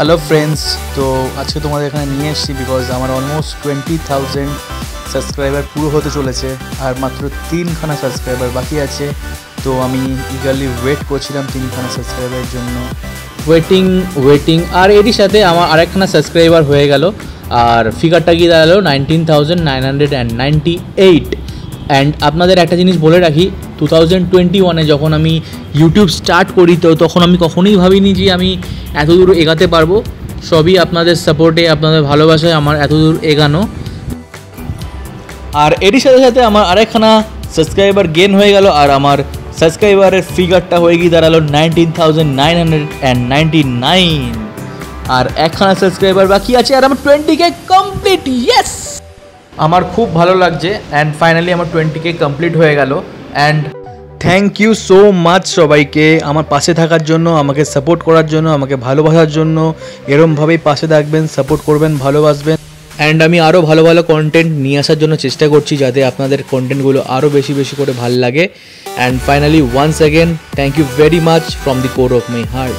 Hello friends, তো আজকে তোমাদের এখানে নিয়ে এসেছি বিকজ আমার অলমোস্ট 20,000 সাবস্ক্রাইবার পুরো হতে চলেছে আর মাত্র 3খানা সাবস্ক্রাইবার বাকি আছে। তো আমি ইগারলি ওয়েট করছিলাম 3খানা সাবস্ক্রাইবারের জন্য, ওয়েটিং আর এরই সাথে আমার আরেকখানা সাবস্ক্রাইবার হয়ে গেল আর ফিগারটা গিয়ে দাঁড়ালো 19,998। অ্যান্ড আপনাদের একটা জিনিস বলে রাখি, 2021-এ যখন আমি ইউটিউব স্টার্ট করি তো তখন আমি কখনোই ভাবিনি যে আমি এত দূর এগাতে পারবো। সবই আপনাদের সাপোর্টে, আপনাদের ভালোবাসায় আমার এত দূর এগানো। আর এরই সাথে সাথে আমার আরেকখানা সাবস্ক্রাইবার গেন হয়ে গেল আর আমার সাবস্ক্রাইবারের ফিগারটা হয়ে গিয়ে দাঁড়ালো 19,999। আর একখানা সাবস্ক্রাইবার বাকি আছে আর আমার 20K কমপ্লিট। ইয়েস, আমার খুব ভালো লাগছে অ্যান্ড ফাইনালি আমার 20K কমপ্লিট হয়ে গেল। And thank you so much সবাইকে আমার পাশে থাকার জন্য, আমাকে সাপোর্ট করার জন্য, আমাকে ভালোবাসার জন্য। এরমভাবেই পাশে থাকবেন, সাপোর্ট করবেন, ভালোবাসবেন। অ্যান্ড আমি আরও ভালো ভালো কন্টেন্ট নিয়ে আসার জন্য চেষ্টা করছি যাতে আপনাদের কন্টেন্টগুলো আরও বেশি বেশি করে ভালো লাগে। And finally once again thank you very much from the core of my heart.